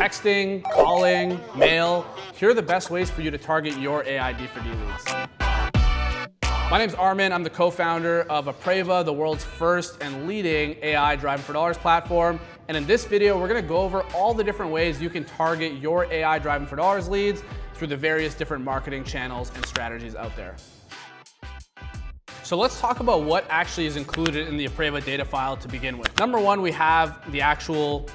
texting, calling, mail. Here are the best ways for you to target your AI D4D leads. My name's Arman. I'm the co-founder of Appraiva, the world's first and leading AI driving for dollars platform. And in this video, we're gonna go over all the different ways you can target your AI driving for dollars leads through the various different marketing channels and strategies out there. So let's talk about what actually is included in the Appraiva data file to begin with. Number one, we have the actual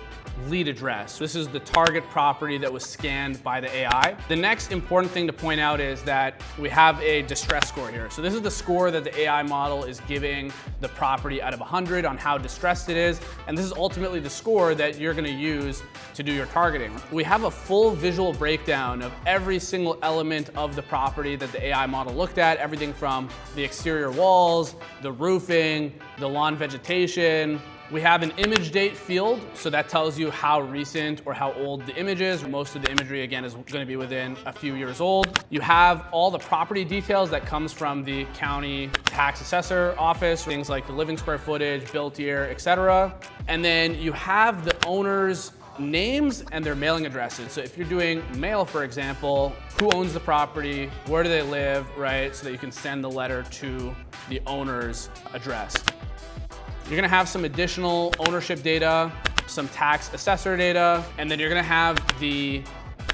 lead address. This is the target property that was scanned by the AI. The next important thing to point out is that we have a distress score here. So this is the score that the AI model is giving the property out of 100 on how distressed it is. And this is ultimately the score that you're gonna use to do your targeting. We have a full visual breakdown of every single element of the property that the AI model looked at, everything from the exterior walls, the roofing, the lawn vegetation. We have an image date field, so that tells you how recent or how old the image is. Most of the imagery, again, is going to be within a few years old. You have all the property details that comes from the county tax assessor office, things like the living square footage, built year, etc. And then you have the owner's names and their mailing addresses. So if you're doing mail, for example, who owns the property, where do they live, right? So that you can send the letter to the owner's address. You're gonna have some additional ownership data, some tax assessor data, and then you're gonna have the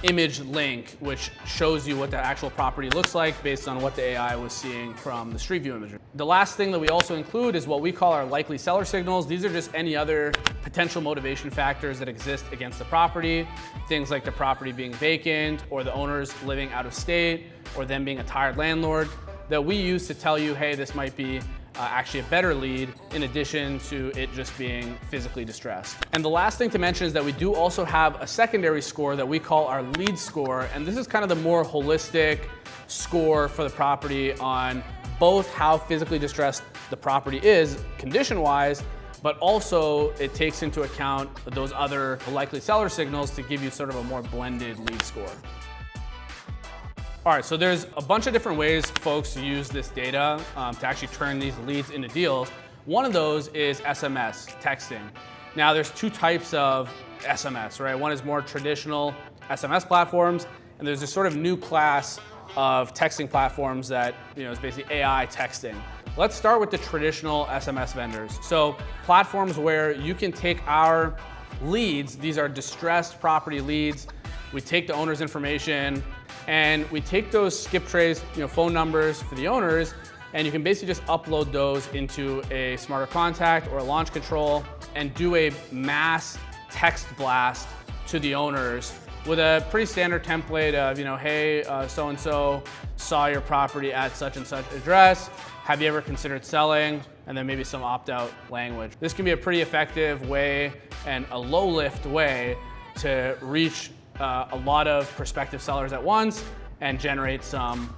image link, which shows you what that actual property looks like based on what the AI was seeing from the Street View imagery. The last thing that we also include is what we call our likely seller signals. These are just any other potential motivation factors that exist against the property. Things like the property being vacant, or the owners living out of state, or them being a tired landlord, that we use to tell you, hey, this might be actually a better lead, in addition to it just being physically distressed. And the last thing to mention is that we do also have a secondary score that we call our lead score, and this is kind of the more holistic score for the property on both how physically distressed the property is condition-wise, but also it takes into account those other likely seller signals to give you sort of a more blended lead score. All right, so there's a bunch of different ways folks use this data to actually turn these leads into deals. One of those is SMS, texting. Now there's two types of SMS, right? One is more traditional SMS platforms, and there's this sort of new class of texting platforms that is basically AI texting. Let's start with the traditional SMS vendors. So platforms where you can take our leads, these are distressed property leads, we take the owner's information, and we take those skip trace, phone numbers for the owners, and you can basically just upload those into a smarter contact or a launch control and do a mass text blast to the owners with a pretty standard template of, hey, so-and-so saw your property at such and such address. Have you ever considered selling? And then maybe some opt-out language. This can be a pretty effective way and a low-lift way to reach a lot of prospective sellers at once and generate some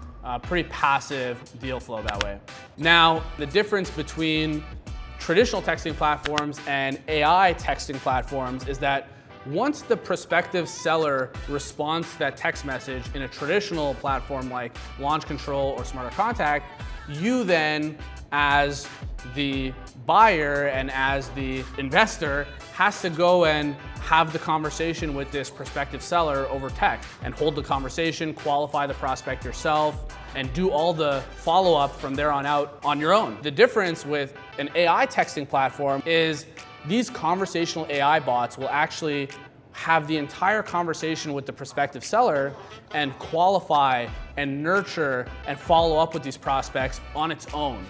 pretty passive deal flow that way. Now, the difference between traditional texting platforms and AI texting platforms is that once the prospective seller responds to that text message in a traditional platform like Launch Control or Smarter Contact, you then, as the buyer and as the investor, has to go and have the conversation with this prospective seller over text and hold the conversation, qualify the prospect yourself, and do all the follow-up from there on out on your own. The difference with an AI texting platform is these conversational AI bots will actually have the entire conversation with the prospective seller and qualify and nurture and follow up with these prospects on its own.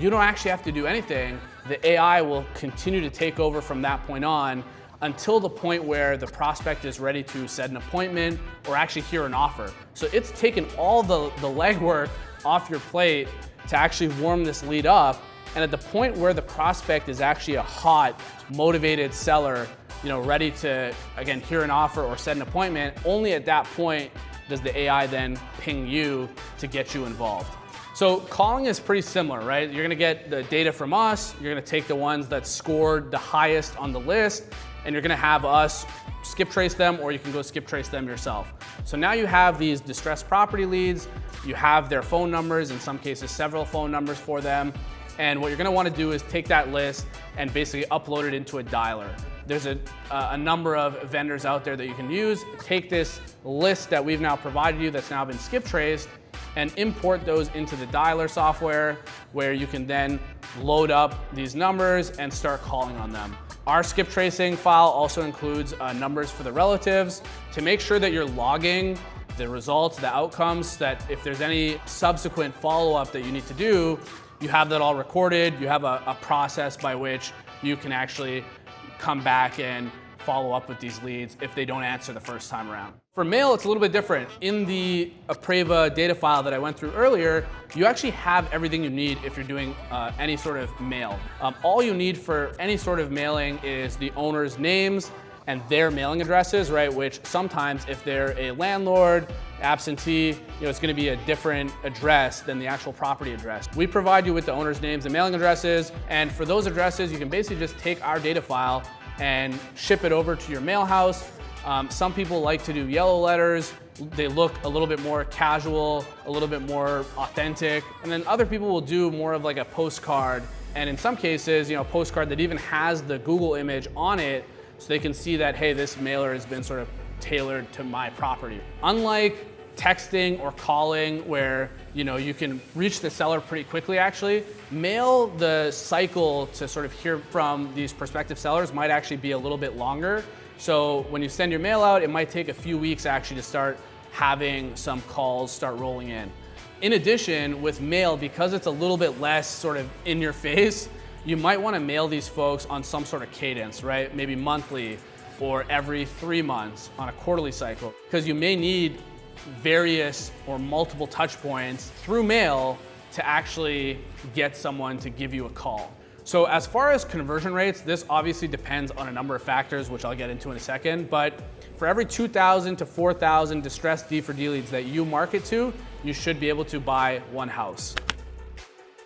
You don't actually have to do anything. The AI will continue to take over from that point on until the point where the prospect is ready to set an appointment or actually hear an offer. So it's taken all the legwork off your plate to actually warm this lead up. And at the point where the prospect is actually a hot, motivated seller, ready to, again, hear an offer or set an appointment, only at that point does the AI then ping you to get you involved. So calling is pretty similar, right? You're gonna get the data from us, you're gonna take the ones that scored the highest on the list, and you're gonna have us skip trace them, or you can go skip trace them yourself. So now you have these distressed property leads, you have their phone numbers, in some cases several phone numbers for them, and what you're gonna wanna do is take that list and basically upload it into a dialer. There's a number of vendors out there that you can use. Take this list that we've now provided you that's now been skip traced and import those into the dialer software where you can then load up these numbers and start calling on them. Our skip tracing file also includes numbers for the relatives to make sure that you're logging the results, the outcomes, that if there's any subsequent follow-up that you need to do, you have that all recorded. You have a process by which you can actually come back and follow up with these leads if they don't answer the first time around. For mail, it's a little bit different. In the Appraiva data file that I went through earlier, you actually have everything you need if you're doing any sort of mail. All you need for any sort of mailing is the owner's names and their mailing addresses, right? Which sometimes if they're a landlord, absentee, it's gonna be a different address than the actual property address. We provide you with the owner's names and mailing addresses, and for those addresses, you can basically just take our data file and ship it over to your mail house. Some people like to do yellow letters. They look a little bit more casual, a little bit more authentic. And then other people will do more of like a postcard. And in some cases, a postcard that even has the Google image on it so they can see that, hey, this mailer has been sort of tailored to my property. Unlike texting or calling where you can reach the seller pretty quickly actually, mail, the cycle to sort of hear from these prospective sellers might actually be a little bit longer. So when you send your mail out, it might take a few weeks actually to start having some calls start rolling in. In addition, with mail, because it's a little bit less sort of in your face, you might want to mail these folks on some sort of cadence, right? Maybe monthly or every 3 months on a quarterly cycle, because you may need various or multiple touch points through mail to actually get someone to give you a call. So as far as conversion rates, this obviously depends on a number of factors, which I'll get into in a second, but for every 2,000 to 4,000 distressed D4D leads that you market to, you should be able to buy one house.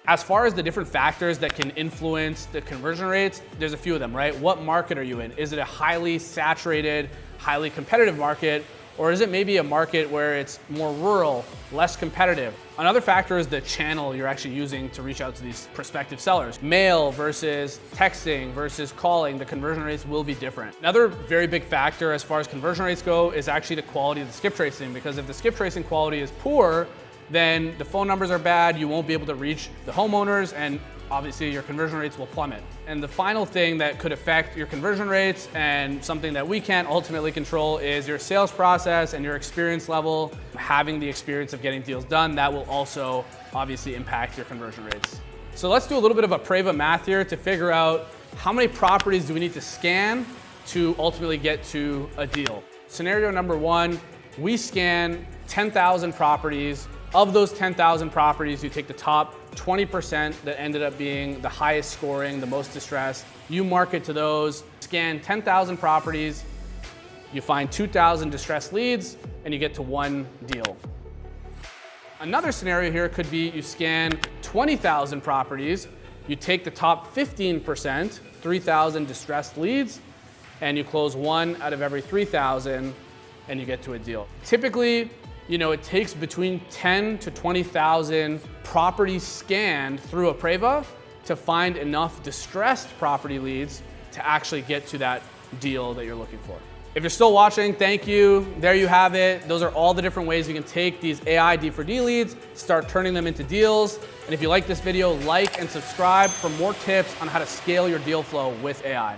As far as the different factors that can influence the conversion rates, there's a few of them, right? What market are you in? Is it a highly saturated, highly competitive market? Or is it maybe a market where it's more rural, less competitive? Another factor is the channel you're actually using to reach out to these prospective sellers. Mail versus texting versus calling, the conversion rates will be different. Another very big factor as far as conversion rates go is actually the quality of the skip tracing, because if the skip tracing quality is poor, then the phone numbers are bad, you won't be able to reach the homeowners, and obviously your conversion rates will plummet. And the final thing that could affect your conversion rates, and something that we can't ultimately control, is your sales process and your experience level. Having the experience of getting deals done, that will also obviously impact your conversion rates. So let's do a little bit of Appraiva math here to figure out how many properties do we need to scan to ultimately get to a deal. Scenario number one, we scan 10,000 properties. Of those 10,000 properties, you take the top 20% that ended up being the highest scoring, the most distressed. You market to those, scan 10,000 properties, you find 2,000 distressed leads, and you get to one deal. Another scenario here could be you scan 20,000 properties, you take the top 15%, 3,000 distressed leads, and you close one out of every 3,000, and you get to a deal. Typically, it takes between 10 to 20,000 properties scanned through Appraiva to find enough distressed property leads to actually get to that deal that you're looking for. If you're still watching, thank you. There you have it. Those are all the different ways you can take these AI D4D leads, start turning them into deals. And if you like this video, like and subscribe for more tips on how to scale your deal flow with AI.